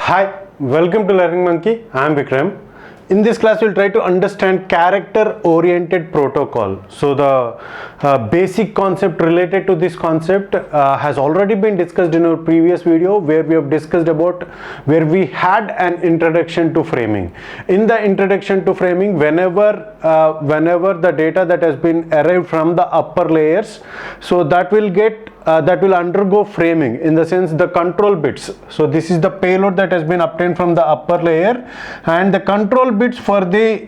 Hi, welcome to Learning Monkey. I am Vikram. In this class, we'll try to understand character-oriented protocol. So the basic concept related to this concept has already been discussed in our previous video, where we have discussed about where we had an introduction to framing. In the introduction to framing, whenever the data that has been arrived from the upper layers, so that will undergo framing, in the sense the control bits. So this is the payload that has been obtained from the upper layer, and the control bits for the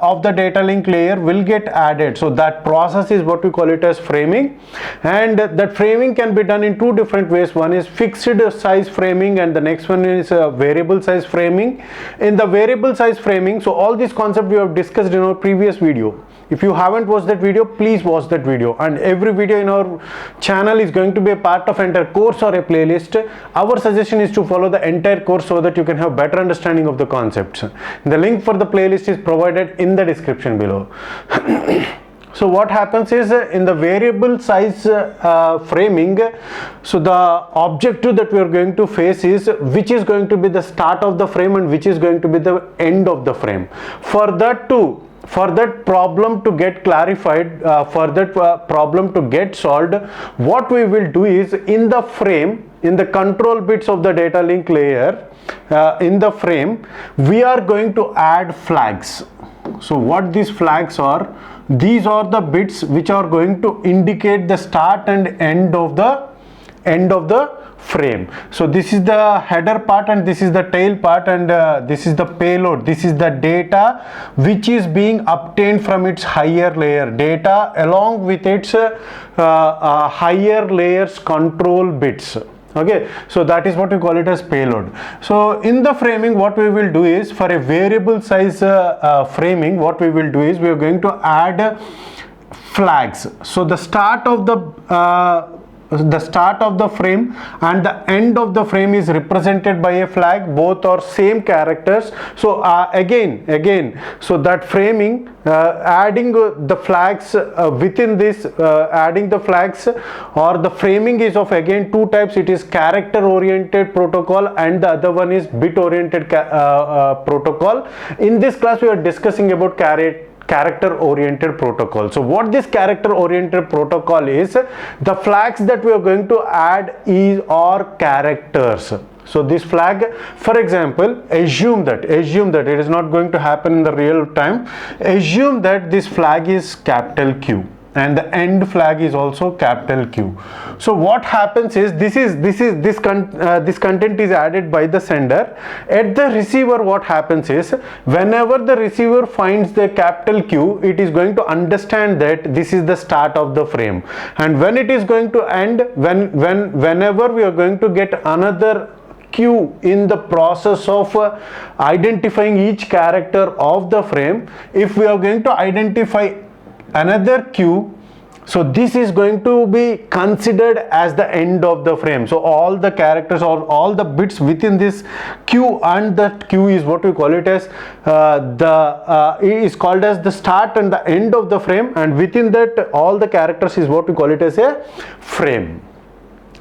of the data link layer will get added. So that process is what we call it as framing, and that framing can be done in two different ways. One is fixed size framing, and the next one is variable size framing. In the variable size framing, so all these concepts we have discussed in our previous video. If you haven't watched that video, please watch that video. And every video in our channel is going to be a part of entire course or a playlist. Our suggestion is to follow the entire course so that you can have better understanding of the concepts. The link for the playlist is provided in the description below. So what happens is, in the variable size framing, so the objective that we are going to face is which is going to be the start of the frame and which is going to be the end of the frame. For that problem to get clarified, for that problem to get solved, what we will do is, in the frame, in the control bits of the data link layer, in the frame, we are going to add flags. So what these flags are, these are the bits which are going to indicate the start and end of the frame. So this is the header part and this is the tail part, and this is the payload. This is the data which is being obtained from its higher layer data along with its higher layers control bits. Okay, so that is what we call it as payload. So in the framing, what we will do is, for a variable size framing, what we will do is, we are going to add flags. So the start of the frame and the end of the frame is represented by a flag. Both are same characters. So again, so that framing, adding the flags within this, adding the flags, or the framing is of again two types. It is character oriented protocol and the other one is bit oriented protocol. In this class, we are discussing about character oriented protocol. So what this character oriented protocol is, the flags that we are going to add are characters. So this flag, for example, assume that it is not going to happen in the real time. Assume that this flag is capital Q and the end flag is also capital Q. So what happens is, this content is added by the sender. At the receiver, what happens is, whenever the receiver finds the capital Q, it is going to understand that this is the start of the frame, and when it is going to end, whenever we are going to get another Q in the process of identifying each character of the frame, if we are going to identify another Q, so this is going to be considered as the end of the frame. So all the characters or all the bits within this Q, and that Q is what we call it as is called as the start and the end of the frame, and within that all the characters is what we call it as a frame.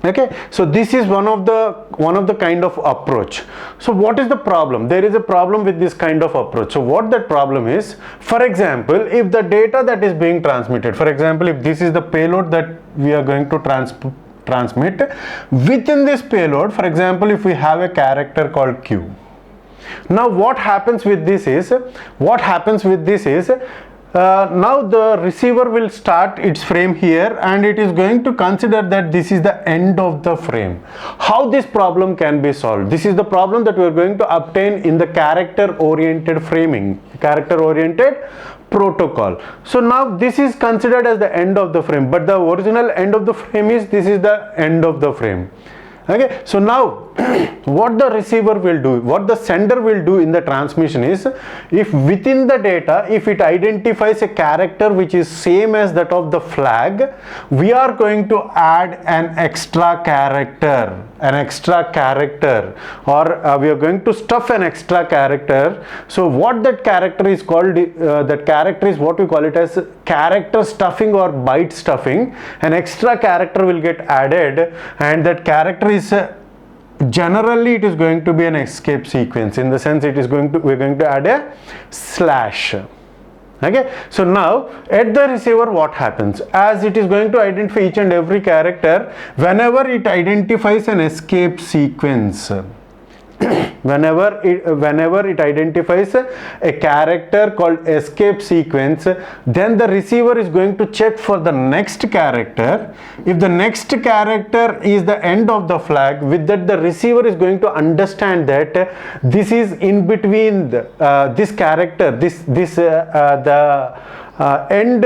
Okay, so this is one of the kind of approach. So what is the problem? There is a problem with this kind of approach. So what that problem is, for example, if the data that is being transmitted, for example, if this is the payload that we are going to transmit, within this payload, for example, if we have a character called Q. Now what happens with this is, now the receiver will start its frame here, and it is going to consider that this is the end of the frame. How this problem can be solved? This is the problem that we are going to obtain in the character oriented framing, character oriented protocol. So now this is considered as the end of the frame, but the original end of the frame is, this is the end of the frame. Okay, so now what the receiver will do, what the sender will do in the transmission is, if within the data, if it identifies a character which is same as that of the flag, we are going to add an extra character, or we are going to stuff an extra character. So what that character is called, that character is what we call it as character stuffing or byte stuffing. An extra character will get added, and that character is generally it is going to be an escape sequence, in the sense it is going to, we're going to add a slash. Okay, so now at the receiver what happens, as it is going to identify each and every character, whenever it identifies an escape sequence, whenever it identifies a character called escape sequence, then the receiver is going to check for the next character. If the next character is the end of the flag, with that the receiver is going to understand that this is in between this character, the end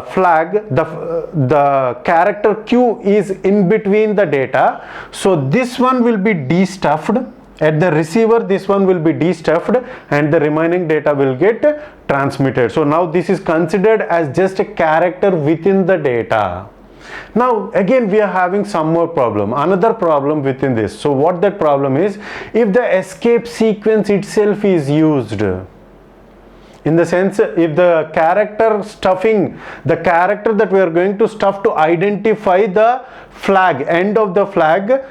flag, the character Q is in between the data, so this one will be destuffed. At the receiver, this one will be destuffed and the remaining data will get transmitted. So now this is considered as just a character within the data. Now again we are having some more problem, another problem within this. So what that problem is, if the escape sequence itself is used, in the sense, if the character stuffing, the character that we are going to stuff to identify the flag, end of the flag,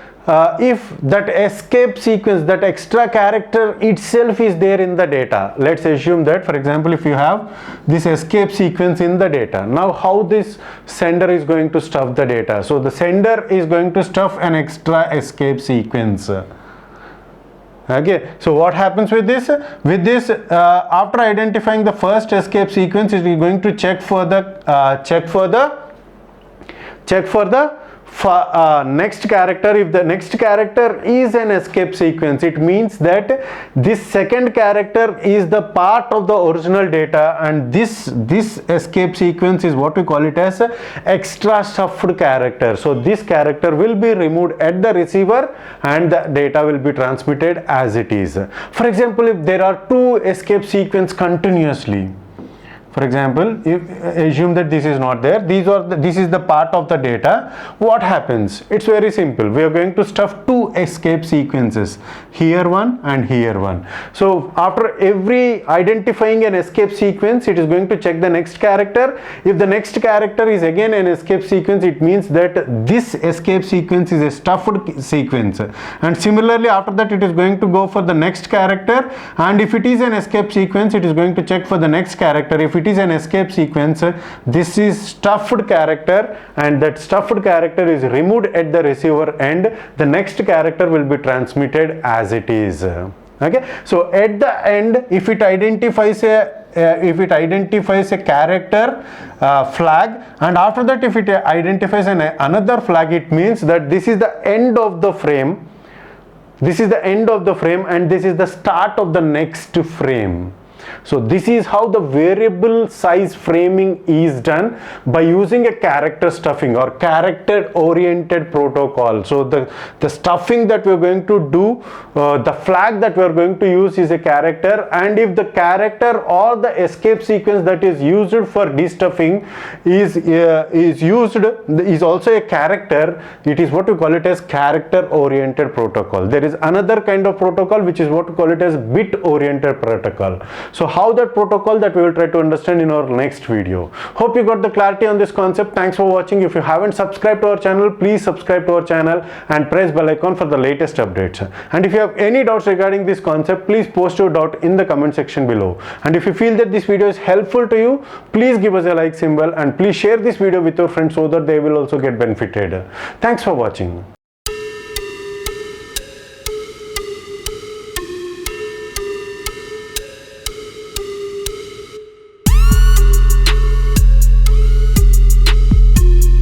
if that escape sequence, that extra character itself is there in the data, let's assume that, for example, if you have this escape sequence in the data, now how this sender is going to stuff the data? So the sender is going to stuff an extra escape sequence. Okay, so what happens with this? With this, after identifying the first escape sequence, it is going to check for the next character. If the next character is an escape sequence, it means that this second character is the part of the original data, and this escape sequence is what we call it as extra stuffed character. So this character will be removed at the receiver and the data will be transmitted as it is. For example, if there are two escape sequence continuously, for example, if assume that this is not there, this is the part of the data, what happens? It's very simple. We are going to stuff two escape sequences, here one and here one. So after every identifying an escape sequence, it is going to check the next character. If the next character is again an escape sequence, it means that this escape sequence is a stuffed sequence. And similarly, after that it is going to go for the next character, and if it is an escape sequence, it is going to check for the next character. If it is an escape sequence, this is stuffed character, and that stuffed character is removed at the receiver end. The next character will be transmitted as it is. Okay, so at the end, if it identifies a character flag, and after that if it identifies another flag, it means that this is the end of the frame. This is the end of the frame and this is the start of the next frame. So this is how the variable size framing is done by using a character stuffing or character oriented protocol. So the stuffing that we are going to do, the flag that we are going to use is a character, and if the character or the escape sequence that is used for destuffing is also a character, it is what we call it as character oriented protocol. There is another kind of protocol which is what we call it as bit oriented protocol. So how that protocol, that we will try to understand in our next video. Hope you got the clarity on this concept. Thanks for watching. If you haven't subscribed to our channel, please subscribe to our channel and press bell icon for the latest updates. And if you have any doubts regarding this concept, please post your doubt in the comment section below. And if you feel that this video is helpful to you, please give us a like symbol and please share this video with your friends so that they will also get benefited. Thanks for watching.